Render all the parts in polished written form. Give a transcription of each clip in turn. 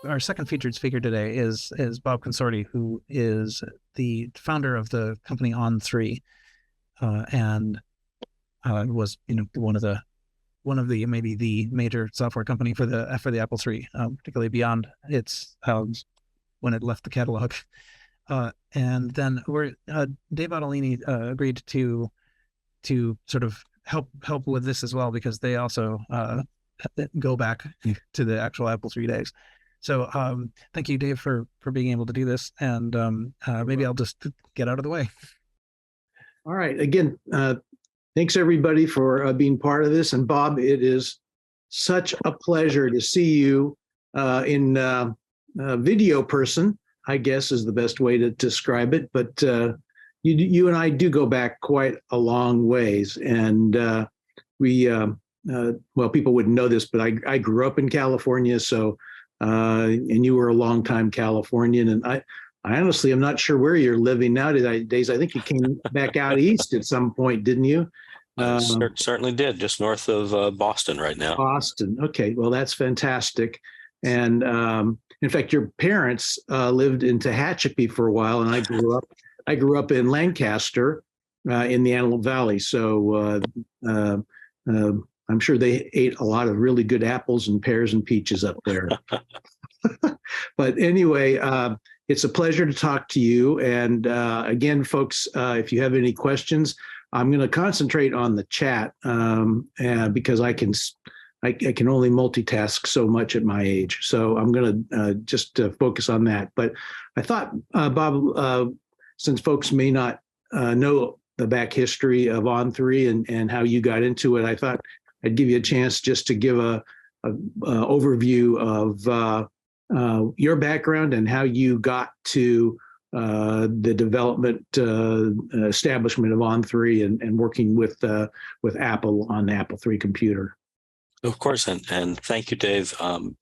our second featured speaker today is Bob Consorti, who is the founder of the company On3, and was one of the maybe the major software company for the Apple III, particularly beyond its when it left the catalog. And then Dave Ottalini agreed to sort of help with this as well, because they also go back to the actual Apple III days. So thank you, Dave, for being able to do this. And maybe I'll just get out of the way. All right. Again, thanks everybody for being part of this. And Bob, it is such a pleasure to see you in video person, I guess is the best way to describe it. But you and I do go back quite a long ways. And well, people wouldn't know this, but I grew up in California. So, and you were a longtime Californian. And I honestly am not sure where you're living nowadays. I think you came back out east at some point, didn't you? I certainly did, just north of Boston right now. Boston. Okay, well, that's fantastic. And in fact, your parents lived in Tehachapi for a while, and I grew up in Lancaster in the Antelope Valley. So I'm sure they ate a lot of really good apples and pears and peaches up there. But anyway, it's a pleasure to talk to you. And again, folks, if you have any questions, I'm going to concentrate on the chat because I can only multitask so much at my age. So I'm going to just focus on that. But I thought, Bob, since folks may not know the back history of On3 and how you got into it, I thought I'd give you a chance just to give a overview of your background and how you got to the development establishment of On3 and working with Apple on the Apple III computer. Of course, and thank you, Dave.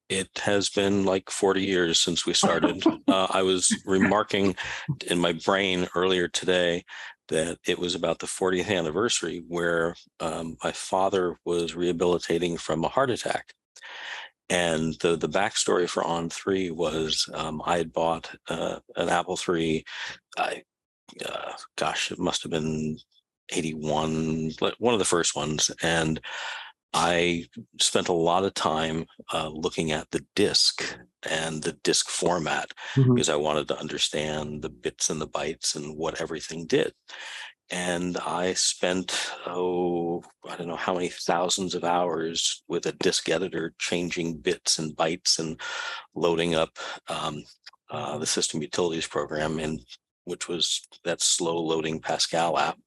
It has been like 40 years since we started. I was remarking in my brain earlier today that it was about the 40th anniversary where my father was rehabilitating from a heart attack. And the backstory for On3 was I had bought an Apple III, it must have been 81, one of the first ones. And I spent a lot of time looking at the disk and the disk format because I wanted to understand the bits and the bytes and what everything did. And I spent, I don't know how many thousands of hours with a disk editor changing bits and bytes and loading up the system utilities program, which was that slow loading Pascal app,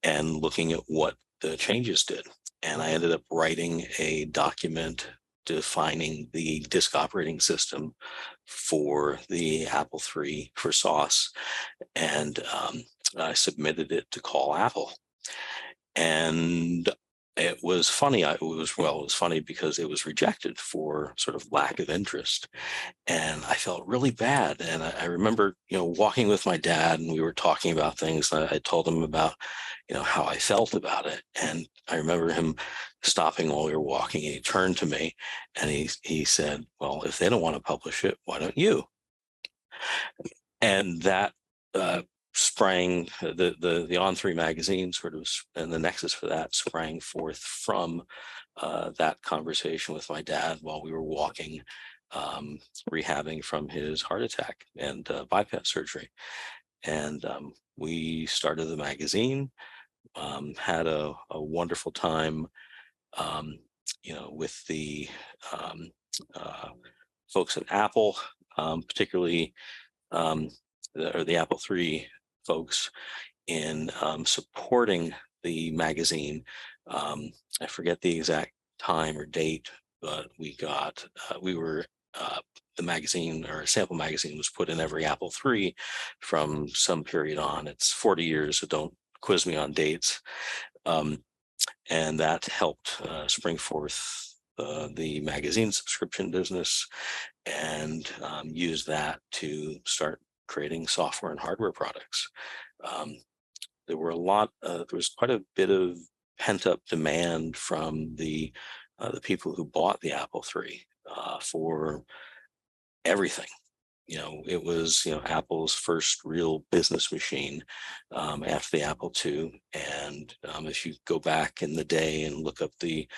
and looking at what the changes did. And I ended up writing a document defining the disk operating system for the Apple III for SOS. And I submitted it to Call Apple. And it was funny. It was funny because it was rejected for sort of lack of interest. And I felt really bad. And I remember, walking with my dad, and we were talking about things. I told him about, how I felt about it. And I remember him stopping while we were walking, and he turned to me and he said, "Well, if they don't want to publish it, why don't you?" And that sprang the On3 magazine sort of, and the nexus for that sprang forth from that conversation with my dad while we were walking, rehabbing from his heart attack and bypass surgery. And we started the magazine, had a wonderful time, with the folks at Apple, particularly the Apple III folks in supporting the magazine. I forget the exact time or date, but the magazine, or sample magazine, was put in every Apple III from some period on. It's 40 years, so don't quiz me on dates. And that helped spring forth the magazine subscription business, and use that to start creating software and hardware products. There was quite a bit of pent-up demand from the people who bought the Apple III for everything. It was, Apple's first real business machine after the Apple II. And if you go back in the day and look up the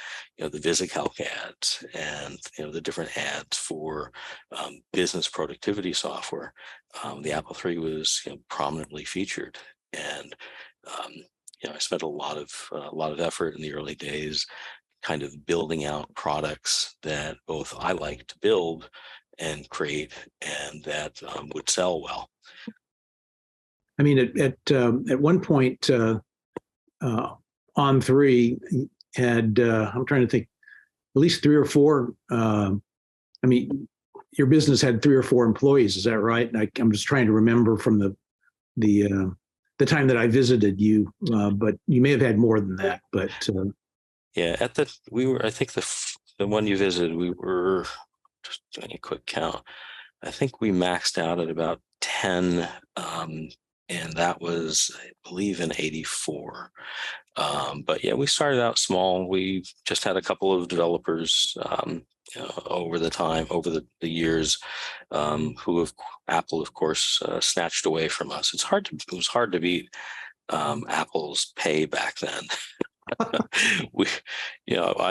VisiCalc ads and, the different ads for business productivity software, the Apple III was prominently featured. And, I spent a lot of effort in the early days kind of building out products that both I like to build and create, and that would sell well. I mean, at one point, On3 had I'm trying to think, at least 3 or 4. I mean, your business had 3 or 4 employees, is that right? I'm just trying to remember from the time that I visited you, but you may have had more than that. But yeah, I think the one you visited, we were just doing a quick count. I think we maxed out at about 10, and that was, I believe, in '84. But yeah, we started out small. We just had a couple of developers over the years, who Apple, of course, snatched away from us. It was hard to beat Apple's pay back then.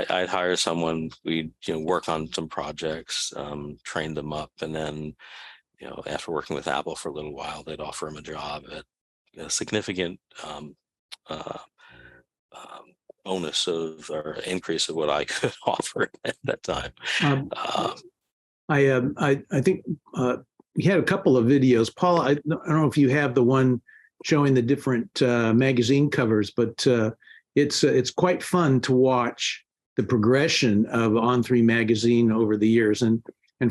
I'd hire someone, we'd work on some projects, train them up, and then after working with Apple for a little while, they'd offer them a job at a significant bonus or increase of what I could offer at that time. I think we had a couple of videos. Paul, I don't know if you have the one showing the different magazine covers, but it's quite fun to watch the progression of On3 magazine over the years. And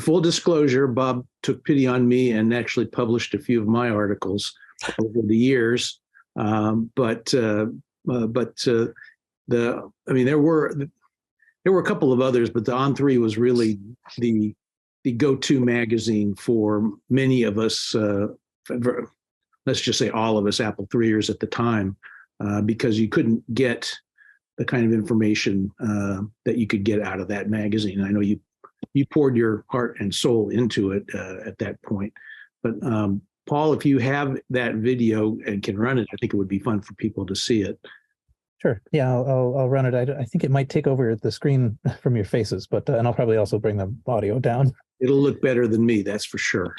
full disclosure, Bob took pity on me and actually published a few of my articles over the years. But there were a couple of others, but the On3 was really the go-to magazine for many of us. Let's just say all of us Apple IIIers at the time. Because you couldn't get the kind of information that you could get out of that magazine. I know you poured your heart and soul into it at that point. But Paul, if you have that video and can run it, I think it would be fun for people to see it. Sure. Yeah, I'll run it. I think it might take over the screen from your faces, but and I'll probably also bring the audio down. It'll look better than me, that's for sure.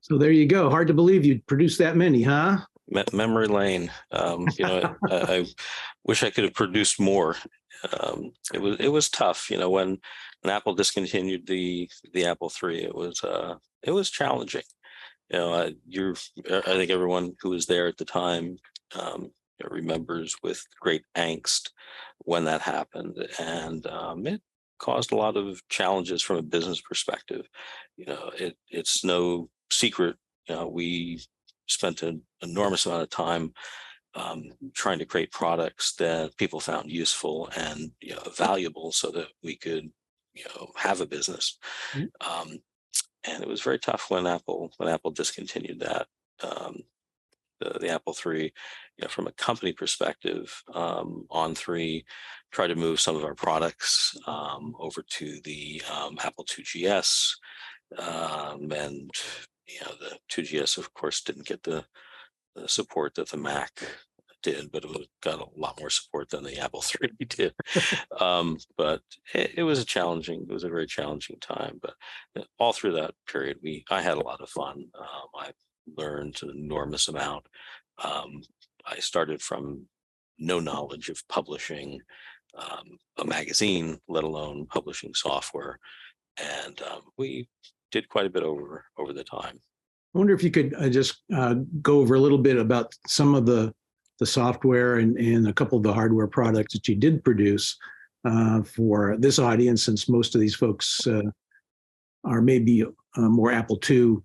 So there you go. Hard to believe you produced that many, huh? Memory lane. I wish I could have produced more. It was tough, when Apple discontinued the Apple III. It was challenging. I think everyone who was there at the time remembers with great angst when that happened, and it caused a lot of challenges from a business perspective. It's no secret. We spent an enormous amount of time trying to create products that people found useful and valuable, so that we could have a business. And it was very tough when Apple discontinued that. The Apple III, from a company perspective, On 3 tried to move some of our products over to the Apple 2GS, and the 2GS, of course, didn't get the support that the Mac did, but it got a lot more support than the Apple III did. But it was a very challenging time. But all through that period, I had a lot of fun. I learned an enormous amount. I started from no knowledge of publishing a magazine, let alone publishing software, and we did quite a bit over the time. I wonder if you could just go over a little bit about some of the software and a couple of the hardware products that you did produce for this audience, since most of these folks are maybe more Apple II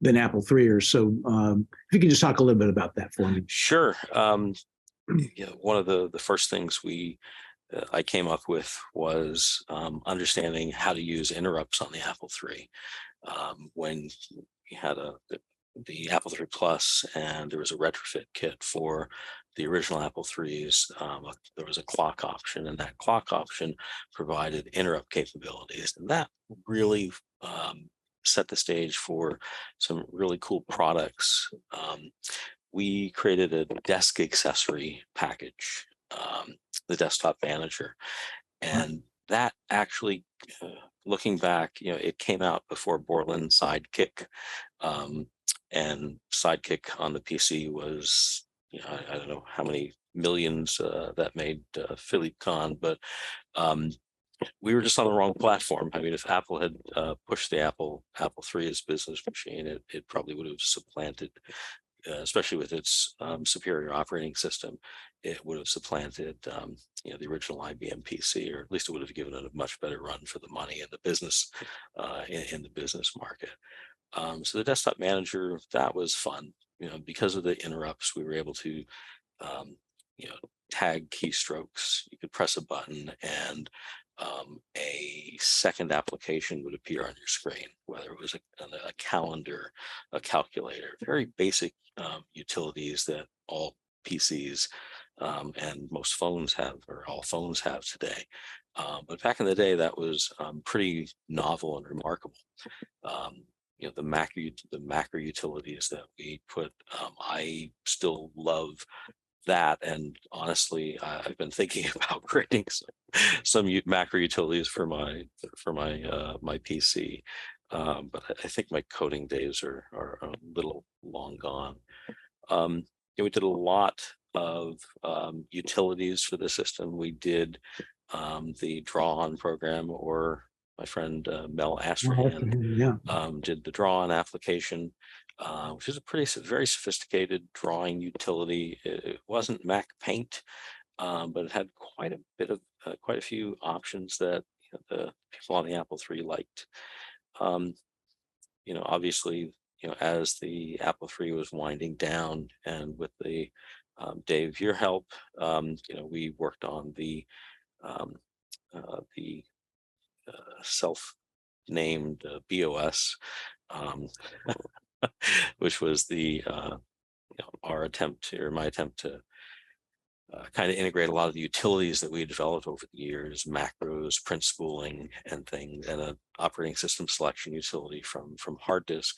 than Apple III. So if you could just talk a little bit about that for me. Sure. One of the first things I came up with was understanding how to use interrupts on the Apple III. When we had the Apple III Plus, and there was a retrofit kit for the original Apple IIIs, there was a clock option, and that clock option provided interrupt capabilities, and that really set the stage for some really cool products. We created a desk accessory package, the Desktop Manager, and that actually, looking back, it came out before Borland Sidekick, and Sidekick on the PC was, I don't know how many millions that made Philippe Kahn, but we were just on the wrong platform. I mean, if Apple had pushed the Apple III as business machine, it probably would have supplanted, especially with its superior operating system, it would have supplanted the original IBM PC, or at least it would have given it a much better run for the money in the business in the business market. So the Desktop Manager, that was fun. Because of the interrupts, we were able to tag keystrokes. You could press a button, and a second application would appear on your screen, whether it was a calendar, a calculator, very basic utilities that all PCs and most phones have, or all phones have today. But back in the day, that was pretty novel and remarkable. The macro utilities that we put, I still love that, and honestly, I've been thinking about creating some macro utilities for my PC, but I think my coding days are a little long gone. We did a lot of utilities for the system. We did the Draw On program, or my friend Mel Astrahan did the Draw On application, which is a very sophisticated drawing utility. It wasn't Mac Paint, but it had quite a few options that the people on the Apple III liked. Obviously, as the Apple III was winding down, and with the Dave, your help, we worked on the self-named BOS, which was our attempt, or my attempt, to kind of integrate a lot of the utilities that we had developed over the years, macros, print spooling, and things, and an operating system selection utility from hard disk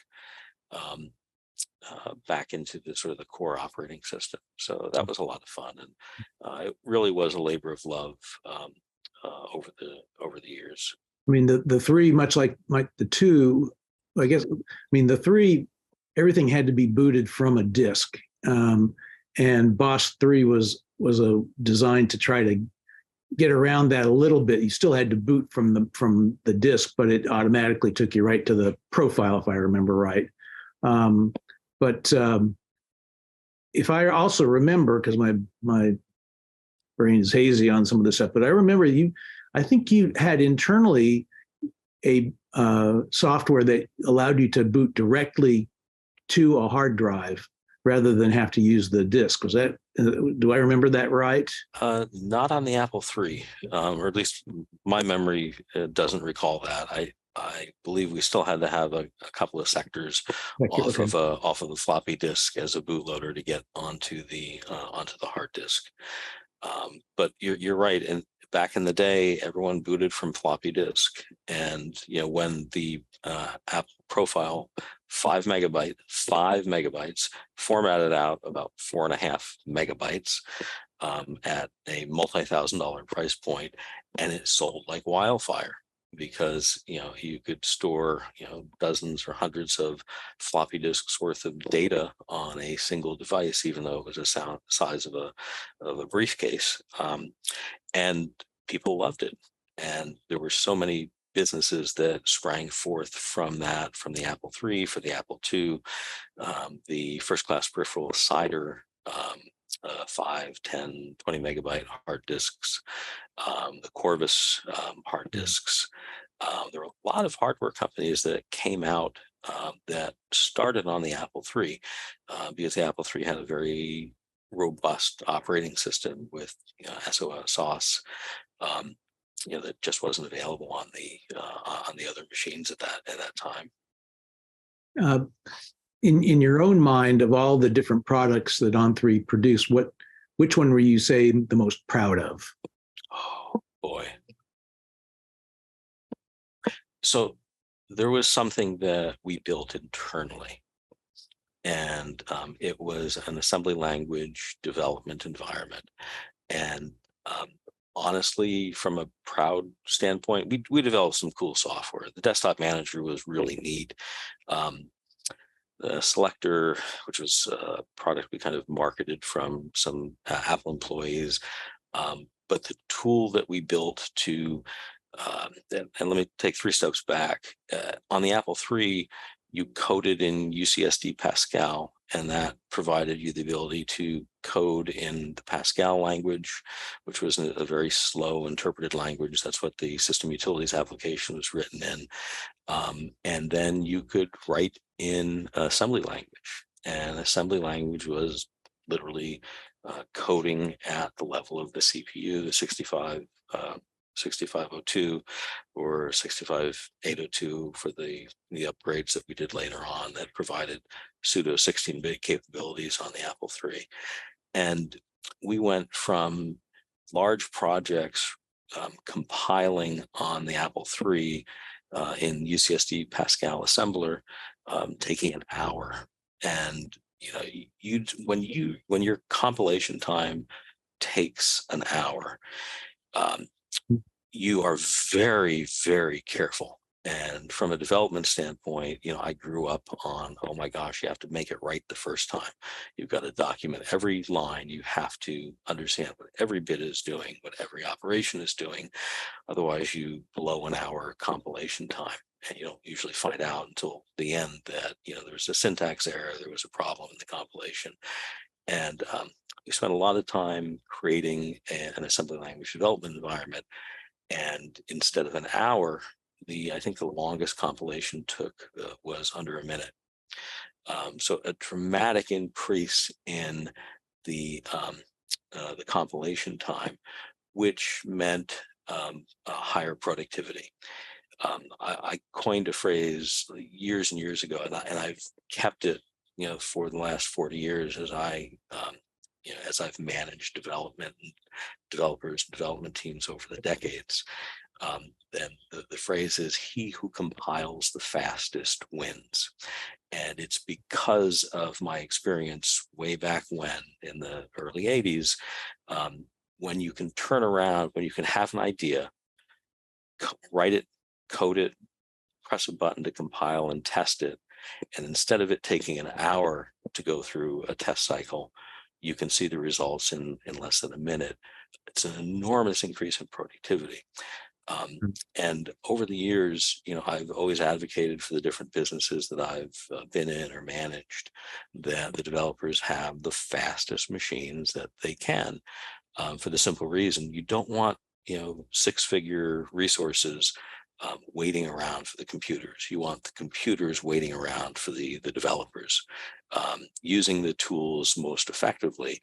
back into the sort of the core operating system. So that was a lot of fun, and it really was a labor of love over the years. I mean, the three, much like the two, I guess, I mean, the three, everything had to be booted from a disk. And Boss 3 was a designed to try to get around that a little bit. You still had to boot from the disk, but it automatically took you right to the profile, if I remember right. But if I also remember, because my brain is hazy on some of this stuff, but I remember I think you had internally a software that allowed you to boot directly to a hard drive rather than have to use the disk. Was that, do I remember that right? Not on the Apple III, or at least my memory doesn't recall that. I believe we still had to have a couple of sectors off of the floppy disk as a bootloader to get onto the hard disk. But you're right, and back in the day, everyone booted from floppy disk, and when the Apple profile 5 megabytes formatted out about 4.5 megabytes at a multi-$1,000 price point, and it sold like wildfire because you could store dozens or hundreds of floppy disks worth of data on a single device, even though it was a size of a briefcase, and people loved it. And there were so many businesses that sprang forth from that, from the Apple III, for the Apple II, the first class peripheral cider, 5, 10, 20 megabyte hard disks, the Corvus hard disks. There were a lot of hardware companies that came out that started on the Apple III because the Apple III had a very robust operating system with SOS, that just wasn't available on the other machines at that time. In your own mind, of all the different products that On3 produced, which one were you say the most proud of? Oh boy. So there was something that we built internally, and it was an assembly language development environment. And honestly, from a proud standpoint, we developed some cool software. The desktop manager was really neat. The selector, which was a product we kind of marketed from some Apple employees, but the tool that we built to, and let me take 3 steps back. On the Apple III, you coded in UCSD Pascal, and that provided you the ability to code in the Pascal language, which was a very slow interpreted language. That's what the system utilities application was written in. And then you could write in assembly language, and assembly language was literally coding at the level of the CPU, the 6502 or 65802 for the upgrades that we did later on that provided pseudo 16-bit capabilities on the Apple III. And we went from large projects compiling on the Apple III in UCSD Pascal assembler, taking an hour. And when your compilation time takes an hour, you are very, very careful. And from a development standpoint, I grew up on, oh my gosh, you have to make it right the first time. You've got to document every line. You have to understand what every bit is doing, what every operation is doing. Otherwise, you blow an hour compilation time. And you don't usually find out until the end that, there was a syntax error, there was a problem in the compilation. And we spent a lot of time creating an assembly language development environment. And instead of an hour, I think the longest compilation took was under a minute. So a dramatic increase in the compilation time, which meant a higher productivity. I coined a phrase years and years ago, and I've kept it, for the last 40 years as as I've managed development and development teams over the decades. Then the phrase is, he who compiles the fastest wins. And it's because of my experience way back when, in the early 80s, when you can turn around, when you can have an idea, write it, code it, press a button to compile and test it. And instead of it taking an hour to go through a test cycle, you can see the results in less than a minute. It's an enormous increase in productivity. And over the years, I've always advocated for the different businesses that I've been in or managed that the developers have the fastest machines that they can, for the simple reason you don't want, six-figure resources waiting around for the computers. You want the computers waiting around for the developers, using the tools most effectively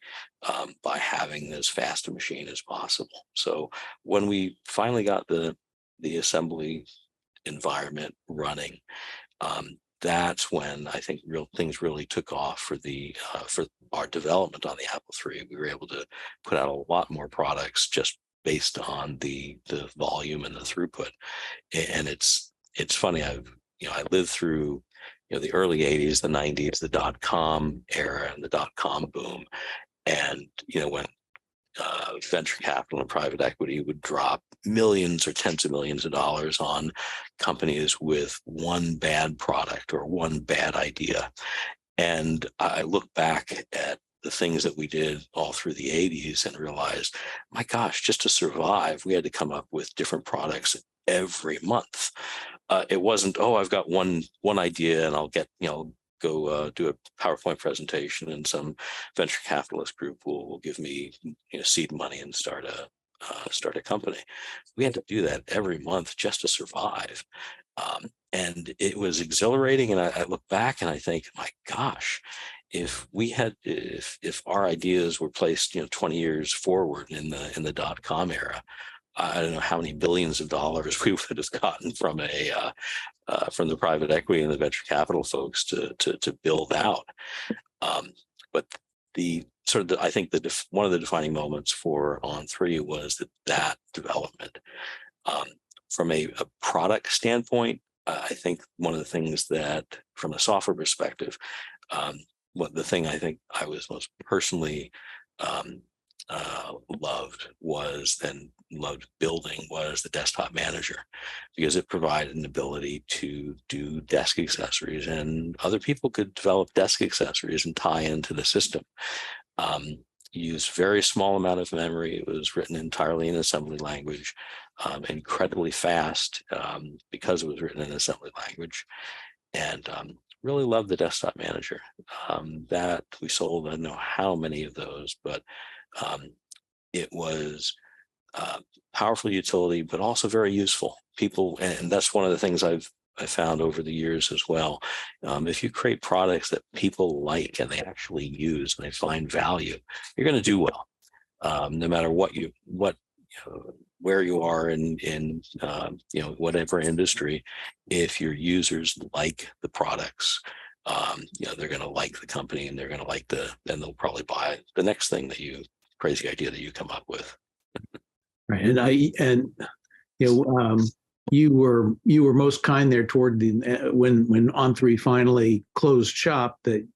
by having as fast a machine as possible. So when we finally got the assembly environment running, that's when I think things really took off for for our development on the Apple III. We were able to put out a lot more products just based on the volume and the throughput. And it's funny. I lived through the early 80s, the 90s, the dot-com era and the dot-com boom. And when venture capital and private equity would drop millions or tens of millions of dollars on companies with one bad product or one bad idea. And I look back at the things that we did all through the 80s and realized, my gosh, just to survive, we had to come up with different products every month. It wasn't, oh, I've got one idea and I'll get, go do a PowerPoint presentation and some venture capitalist group will give me seed money and start a company. We had to do that every month just to survive. And it was exhilarating. And I look back and I think, my gosh, if our ideas were placed 20 years forward in the dot-com era, I don't know how many billions of dollars we would have gotten from the private equity and the venture capital folks to build out. But I think one of the defining moments for On3 was that development. From a product standpoint, I think one of the things that, from a software perspective, the thing I think I was most personally loved building was the desktop manager, because it provided an ability to do desk accessories, and other people could develop desk accessories and tie into the system. Used very small amount of memory. It was written entirely in assembly language, incredibly fast because it was written in assembly language, and really loved the desktop manager. That we sold, I don't know how many of those, but it was powerful utility, but also very useful. People, and that's one of the things I found over the years as well. If you create products that people like and they actually use and they find value, you're going to do well, no matter where you are in whatever industry. If your users like the products, they're going to like the company, and they're going to then they'll probably buy the next thing crazy idea that you come up with. Right, you were most kind there toward when On3 finally closed shop, that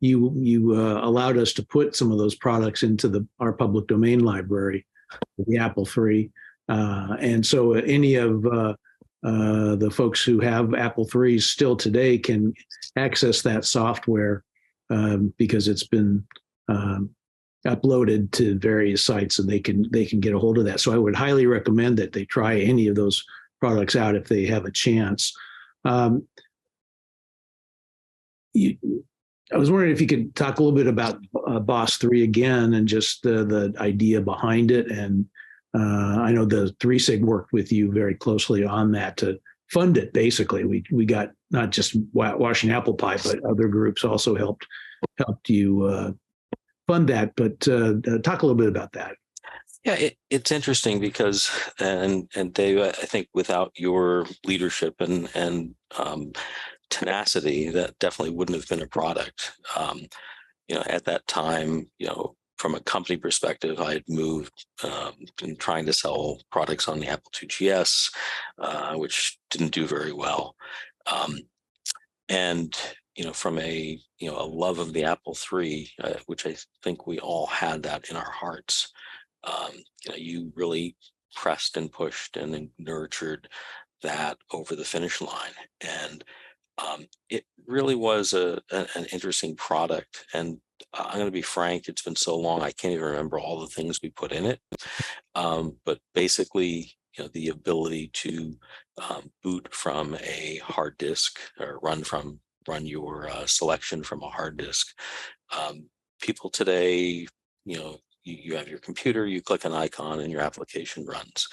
you allowed us to put some of those products into our public domain library, the Apple III, and so any of the folks who have Apple IIIs still today can access that software because it's been uploaded to various sites, and they can get a hold of that. So I would highly recommend that they try any of those products out if they have a chance. I was wondering if you could talk a little bit about Boss 3 again, and just the idea behind it. And I know the 3SIG worked with you very closely on that to fund it. Basically, we got not just Washing Apple Pie, but other groups also helped you fund that. But talk a little bit about that. Yeah, it's interesting because, and Dave, I think without your leadership and tenacity, that definitely wouldn't have been a product. At that time, from a company perspective, I had moved in trying to sell products on the Apple II GS, which didn't do very well. And from a love of the Apple III, which I think we all had that in our hearts. You really pressed and pushed and nurtured that over the finish line. And it really was an interesting product. And I'm going to be frank, it's been so long, I can't even remember all the things we put in it. But basically, the ability to boot from a hard disk or run your selection from a hard disk. People today, you have your computer, you click an icon and your application runs.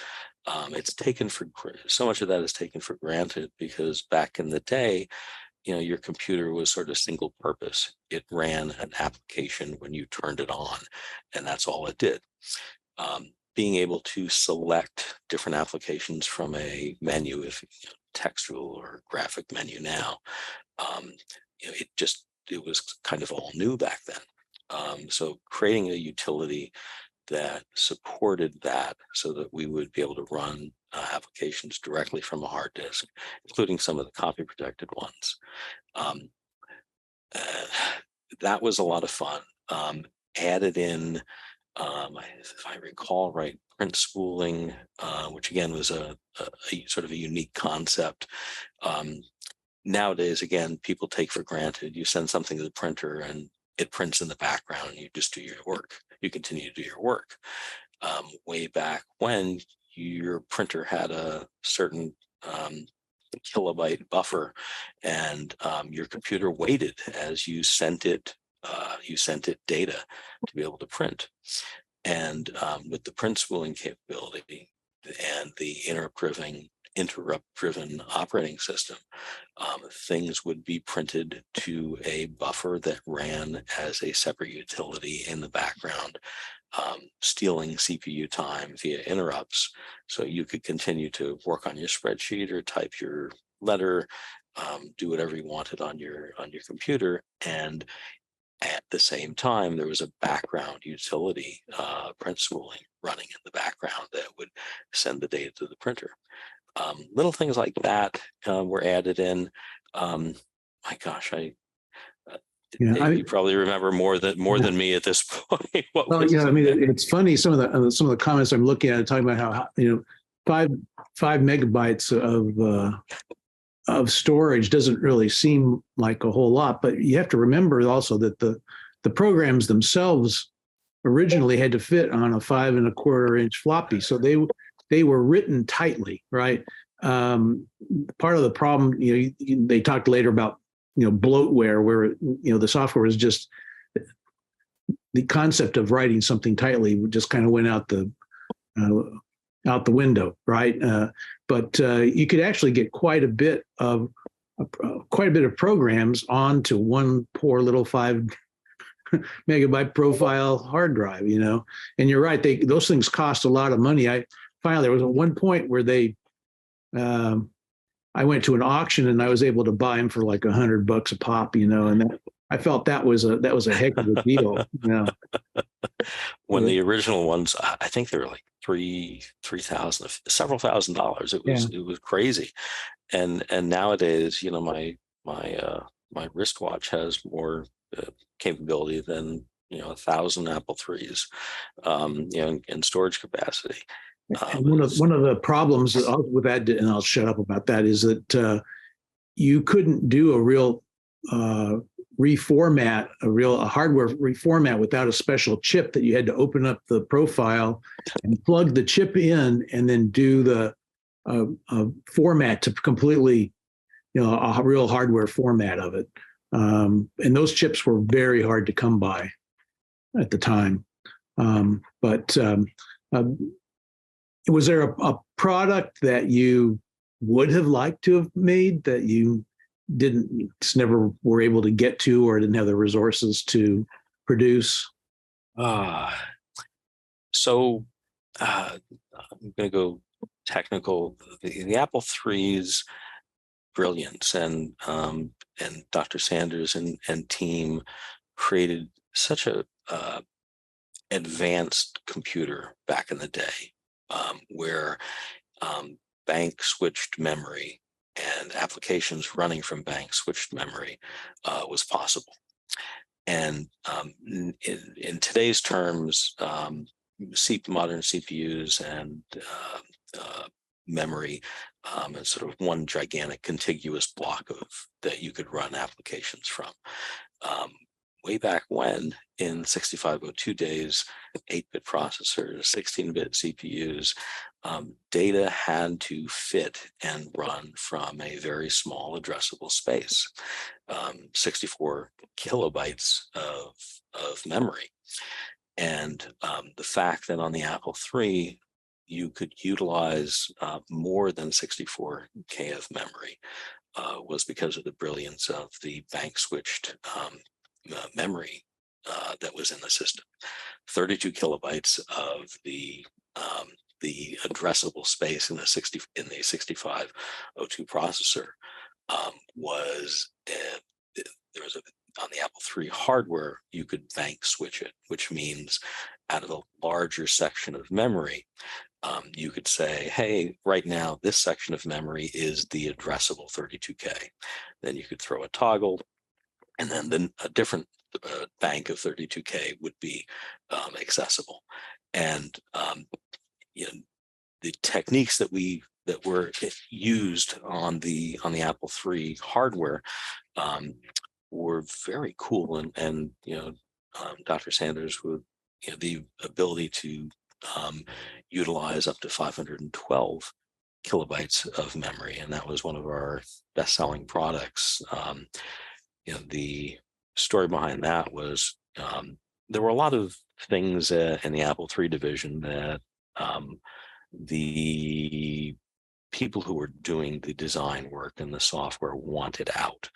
It's taken for so much of that is taken for granted, because back in the day, your computer was sort of single purpose. It ran an application when you turned it on, and that's all it did. Being able to select different applications from a menu, if textual or graphic menu now, it was kind of all new back then. So creating a utility that supported that, so that we would be able to run applications directly from a hard disk, including some of the copy protected ones. That was a lot of fun. Added in, if I recall right, print spooling, which again was a sort of a unique concept. Nowadays, again, people take for granted, you send something to the printer and it prints in the background, you just do your work, you continue to do your work. Way back when, your printer had a certain kilobyte buffer, and your computer waited as you sent it data to be able to print. And with the print spooling capability and the interrupt-driven operating system, things would be printed to a buffer that ran as a separate utility in the background, stealing CPU time via interrupts, so you could continue to work on your spreadsheet or type your letter, do whatever you wanted on your computer. And at the same time, there was a background utility, print spooling, running in the background that would send the data to the printer. Little things like that were added in. My gosh, Yeah, you probably remember more than me at this point. Well, yeah, I mean, it's funny. Some of the comments I'm looking at talking about how five megabytes of storage doesn't really seem like a whole lot, but you have to remember also that the programs themselves originally had to fit on a 5.25-inch floppy, so they were written tightly, right? Part of the problem, they talked later about bloatware, where the software was just, the concept of writing something tightly just kind of went out the window, right? But you could actually get quite a bit of programs onto one poor little 5 megabyte profile hard drive, And you're right; those things cost a lot of money. There was one point where I went to an auction and I was able to buy them for like $100 a pop, and I felt that was a heck of a deal. When the original ones, I think they were like $3,000, several $1,000s. It was crazy. And nowadays, my wristwatch has more capability than 1,000 Apple IIIs, in storage capacity. And one of the problems with that, and I'll shut up about that, is that you couldn't do a real hardware reformat without a special chip that you had to open up the profile and plug the chip in, and then do the format to completely, a real hardware format of it. And those chips were very hard to come by at the time. But was there a product that you would have liked to have made that you just never were able to get to, or didn't have the resources to produce? So I'm going to go technical. The Apple III's brilliance and Dr. Sanders and team created such a advanced computer back in the day, where bank switched memory and applications running from bank switched memory was possible. And in today's terms, modern CPUs and memory and sort of one gigantic contiguous block of that you could run applications from. Way back when, in 6502 days, 8-bit processors, 16-bit CPUs, data had to fit and run from a very small addressable space, 64 kilobytes of memory. And the fact that on the Apple III, you could utilize more than 64K of memory was because of the brilliance of the bank switched memory that was in the system. 32 kilobytes of the addressable space in the 6502 processor was there was on the Apple III hardware, you could bank switch it, which means out of a larger section of memory, you could say, hey, right now, this section of memory is the addressable 32K. Then you could throw a toggle, and then a different bank of 32K would be accessible. And the techniques that were used on the Apple III hardware were very cool, and Dr. Sanders would the ability to utilize up to 512 kilobytes of memory, and that was one of our best-selling products. The story behind that was there were a lot of things in the Apple III division that the people who were doing the design work and the software wanted out.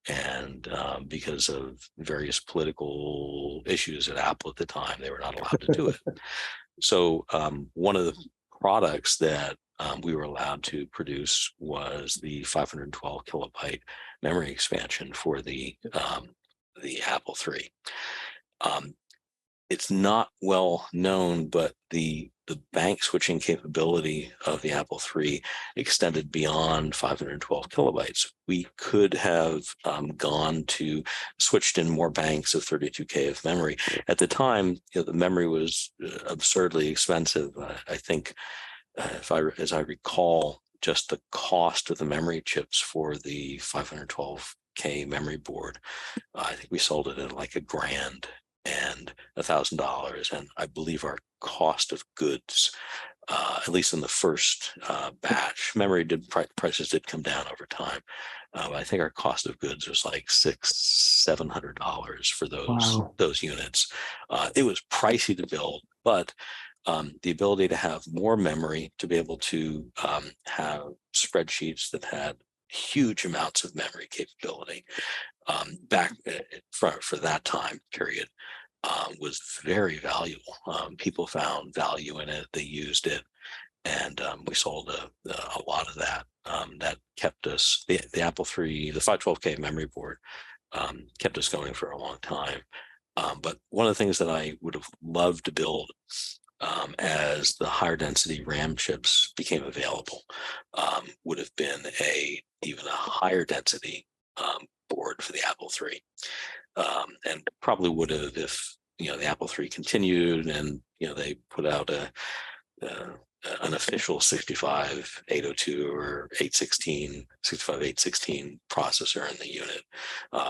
And because of various political issues at Apple at the time, they were not allowed to do it. So one of the products that we were allowed to produce was the 512 kilobyte memory expansion for the Apple III. It's not well known, but the bank switching capability of the Apple III extended beyond 512 kilobytes. We could have switched in more banks of 32K of memory. At the time, the memory was absurdly expensive. I think, as I recall, just the cost of the memory chips for the 512K memory board, I think we sold it at like $1,000 and $1,000, and I believe our cost of goods, at least in the first batch, prices did come down over time. I think our cost of goods was like $600-700 for those units. It was pricey to build, but the ability to have more memory, to be able to have spreadsheets that had huge amounts of memory capability back for that time period was very valuable. People found value in it. They used it, and we sold a lot of that. That kept us, the Apple III, the 512K memory board kept us going for a long time. But one of the things that I would have loved to build as the higher density RAM chips became available would have been even a higher density board for the Apple III, and probably would have if the Apple III continued and they put out an official 65802 or 65816 processor in the unit,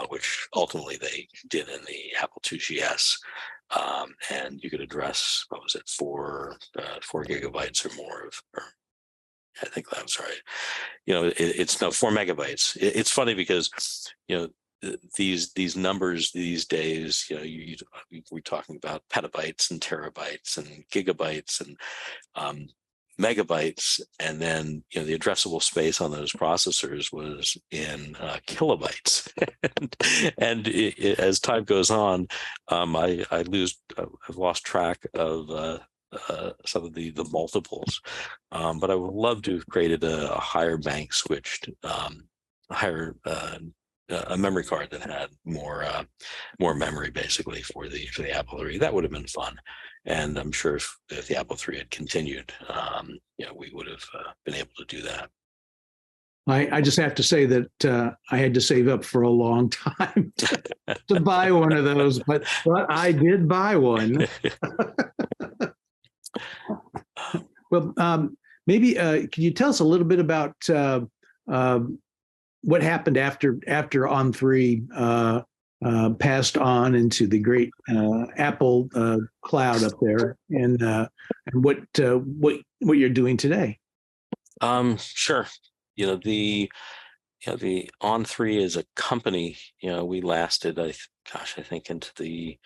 which ultimately they did in the Apple II GS. And you could address, 4 gigabytes or more or I think that was right. It's no 4 megabytes. It's funny because, these numbers these days, we're talking about petabytes and terabytes and gigabytes and megabytes, and then the addressable space on those processors was in kilobytes. and as time goes on, I've lost track of some of the multiples, but I would love to have created a higher bank switched, a memory card that had more memory, basically, for the Apple III. That would have been fun, and I'm sure if the Apple III had continued, we would have been able to do that. I just have to say that I had to save up for a long time to buy one of those, but I did buy one. Well, Maybe can you tell us a little bit about what happened after On3 passed on into the great Apple cloud up there, and what you're doing today? Sure. The On3 is a company. We lasted, I think into the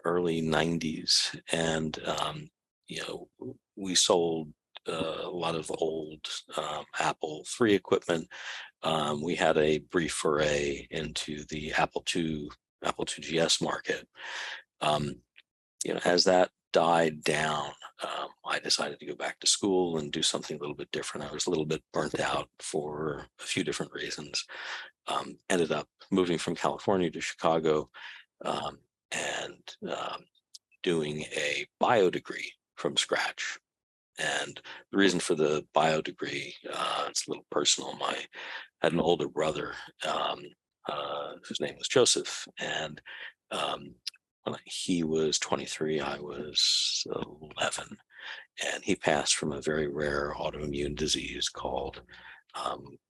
early 90s, and we sold a lot of old Apple III equipment. We had a brief foray into the Apple IIgs market. As that died down, I decided to go back to school and do something a little bit different. I was a little bit burnt out for a few different reasons. Ended up moving from California to Chicago, and doing a bio degree from scratch. And the reason for the bio degree, it's a little personal. I had an older brother whose name was Joseph, and when he was 23, I was 11, and he passed from a very rare autoimmune disease called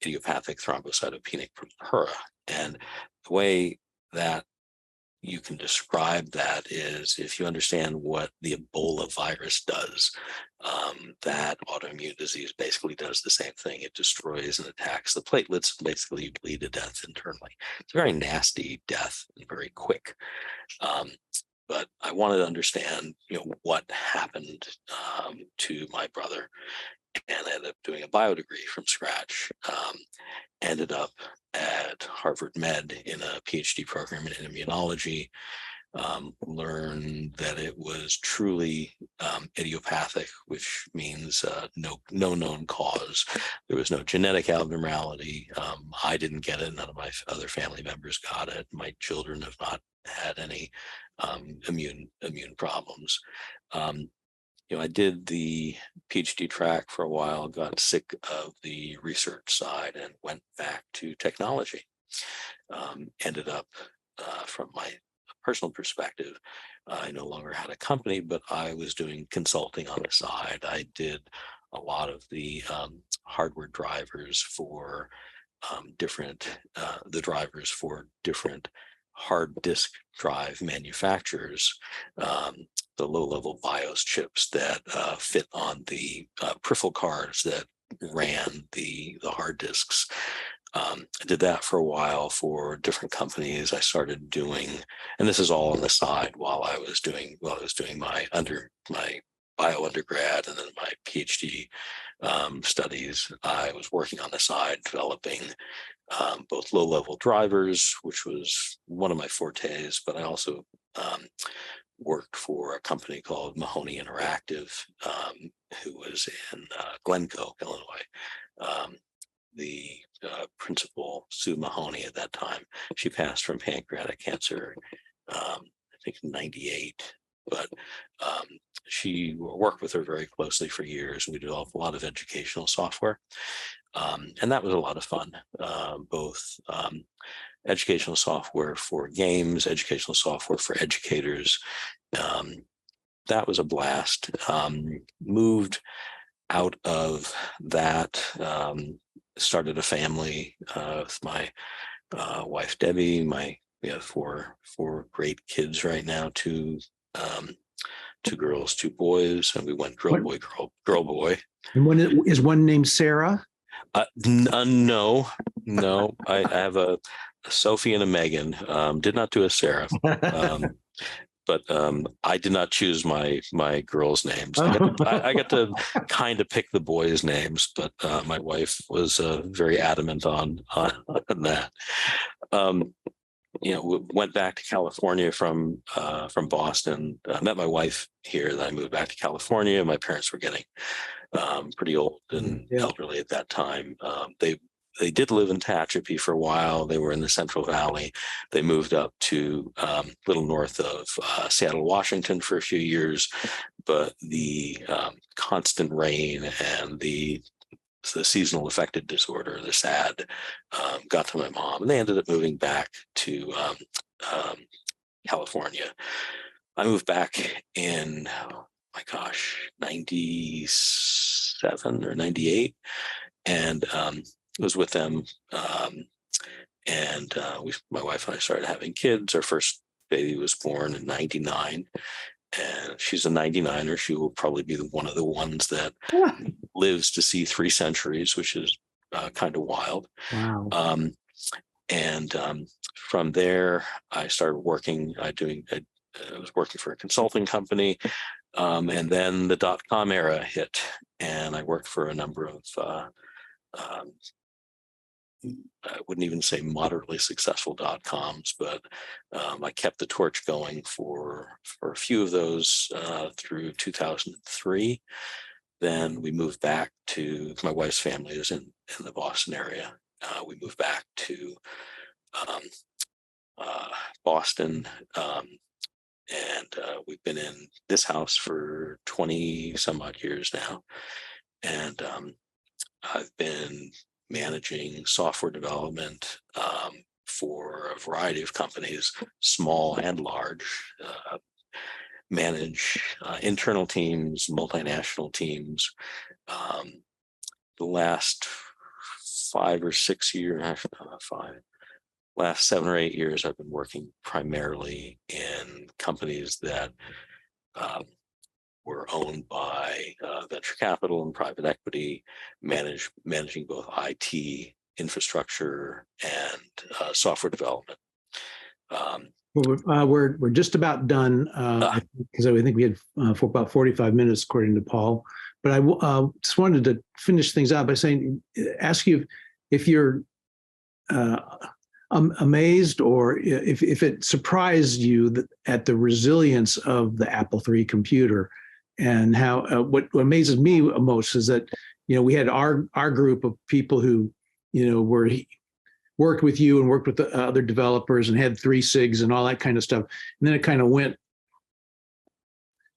idiopathic thrombocytopenic purpura. And the way that you can describe that is, if you understand what the Ebola virus does, that autoimmune disease basically does the same thing. It destroys and attacks the platelets. Basically, you bleed to death internally. It's a very nasty death and very quick. But I wanted to understand, what happened to my brother, and I ended up doing a bio degree from scratch. Ended up at Harvard Med in a PhD program in immunology. Learned that it was truly idiopathic, which means no known cause. There was no genetic abnormality. I didn't get it. None of my other family members got it. My children have not had any immune problems. I did the PhD track for a while, got sick of the research side, and went back to technology. Ended up, from my personal perspective, I no longer had a company, but I was doing consulting on the side. I did a lot of the hardware drivers for different hard disk drive manufacturers, the low-level BIOS chips that fit on the peripheral cards that ran the hard disks. I did that for a while for different companies. I started doing, and this is all on the side while I was doing my bio undergrad and then my PhD studies. I was working on the side developing both low-level drivers, which was one of my fortes, but I also worked for a company called Mahoney Interactive, who was in Glencoe, Illinois. The principal, Sue Mahoney, at that time, she passed from pancreatic cancer, I think in '98. But she worked with her very closely for years. We developed a lot of educational software. And that was a lot of fun, both educational software for games, educational software for educators. That was a blast. Moved out of that, started a family with my wife, Debbie. We have four great kids right now, two girls, two boys, and we went girl, boy. And is one named Sarah? No. I have a Sophie and a Megan. Did not do a Sarah. But I did not choose my girls' names. I got to kind of pick the boys' names, but my wife was very adamant on that. Went back to California from Boston. Met my wife here. Then I moved back to California. My parents were getting pretty old and elderly at that time. They did live in Tehachapi for a while. They were in the Central Valley. They moved up to a little north of Seattle, Washington for a few years, but the constant rain and the seasonal affective disorder, the SAD, got to my mom, and they ended up moving back to California. I moved back in my gosh, 97 or 98. And was with them. And my wife and I started having kids. Our first baby was born in 99. And she's a 99er. She will probably be one of the ones that lives to see 3 centuries, which is kind of wild. Wow. And from there, I started working. I was working for a consulting company, and then the .com era hit, and I worked for a number of I wouldn't even say moderately successful .coms, but I kept the torch going for a few of those through 2003. Then we moved back to, my wife's family is in the Boston area. We moved back to Boston, and we've been in this house for 20 some odd years now. And I've been managing software development for a variety of companies, small and large, manage internal teams, multinational teams. The last 5 or 6 years, last 7 or 8 years, I've been working primarily in companies that were owned by venture capital and private equity, managing both IT, infrastructure, and software development. We're just about done because I think we had for about 45 minutes, according to Paul. But I just wanted to finish things out by ask you if you're amazed, or if it surprised you at the resilience of the Apple III computer, and how what amazes me most is that we had our group of people who worked with you and worked with the other developers and had 3 SIGs and all that kind of stuff, and then it kind of went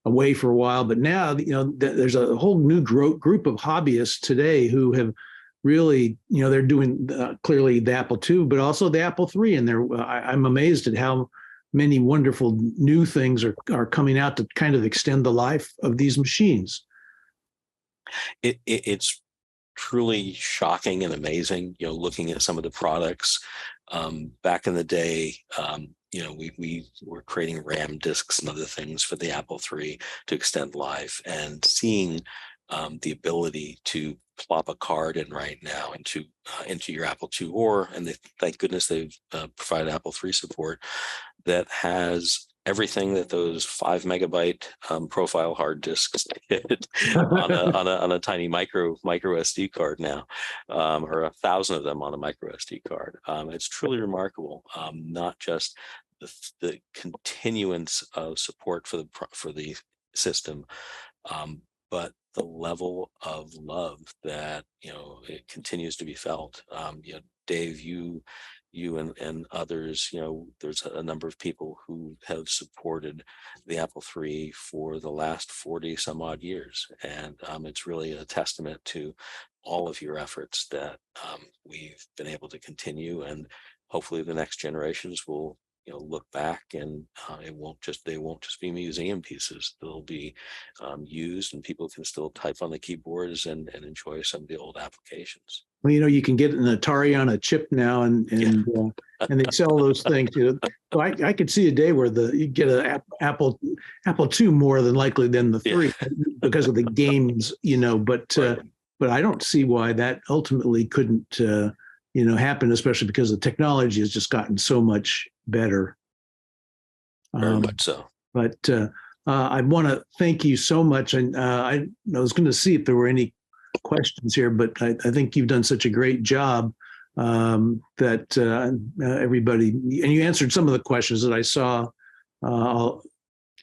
away for a while. But now there's a whole new group of hobbyists today who have really, they're doing clearly the Apple II, but also the Apple III. And I'm amazed at how many wonderful new things are coming out to kind of extend the life of these machines. It's truly shocking and amazing, looking at some of the products. Back in the day, we were creating RAM disks and other things for the Apple III to extend life, and seeing the ability to plop a card in right now into your Apple II, and thank goodness they've provided Apple III support that has everything that those 5 megabyte profile hard disks did on a tiny micro SD card now, or 1,000 of them on a micro SD card. It's truly remarkable. Not just the continuance of support for the system, but the level of love that it continues to be felt. Dave, you and others, there's a number of people who have supported the Apple III for the last 40 some odd years, and it's really a testament to all of your efforts that we've been able to continue, and hopefully the next generations will look back, and they won't just be museum pieces. They'll be used, and people can still type on the keyboards and enjoy some of the old applications. Well, you can get an Atari on a chip now, and they sell those things. So I could see a day where you get an Apple II more than likely than the III because of the games, But Right. But I don't see why that ultimately couldn't happen, especially because the technology has just gotten so much better. Very much so. But I want to thank you so much, and I was going to see if there were any questions here, but I think you've done such a great job that everybody, and you answered some of the questions that I saw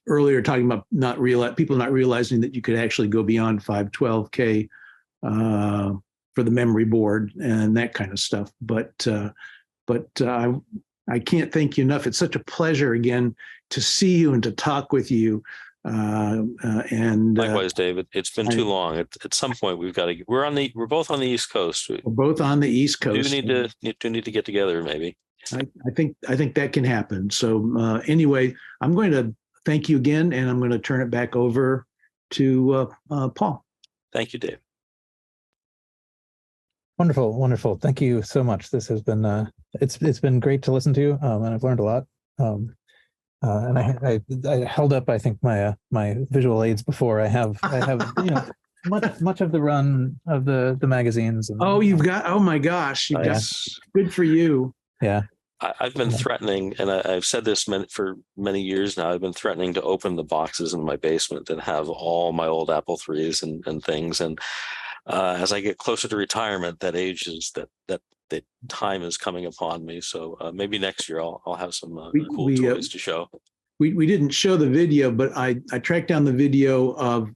earlier, talking about people not realizing that you could actually go beyond 512K for the memory board and that kind of stuff. But I can't thank you enough. It's such a pleasure again to see you and to talk with you. And likewise, David. It's been too long. At some point, we've got to. We're both on the East Coast. We're both on the East Coast. We do need to get together, maybe. I think that can happen. So anyway, I'm going to thank you again, and I'm going to turn it back over to Paul. Thank you, Dave. Wonderful. Thank you so much. This has been it's been great to listen to, and I've learned a lot. And I held up, I think, my my visual aids before. I have much of the run of the magazines. And, oh my gosh, good for you. Yeah. I've been threatening, and I've said this for many years now, I've been threatening to open the boxes in my basement and have all my old Apple IIIs and things. And as I get closer to retirement, that age is that the time is coming upon me. So maybe next year I'll have some cool toys to show. We didn't show the video, but I tracked down the video of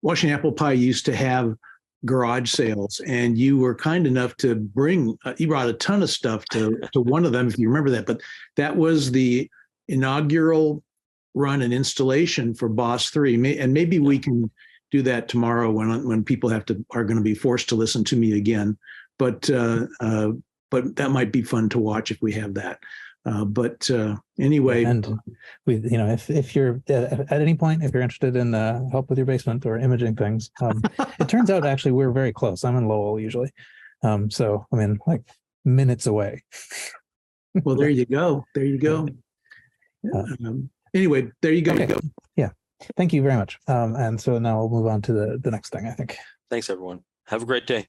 Washington Apple Pie used to have garage sales, and you were kind enough to bring you brought a ton of stuff to one of them, if you remember that. But that was the inaugural run and installation for Boss 3, and maybe we can do that tomorrow when people are going to be forced to listen to me again. But that might be fun to watch if we have that. Anyway, and we, if you're at any point, if you're interested in help with your basement or imaging things, it turns out actually we're very close. I'm in Lowell usually, so I mean, like minutes away. Well, there you go. Anyway, there you go. Okay. Yeah, thank you very much. And so now we'll move on to the next thing, I think. Thanks, everyone. Have a great day.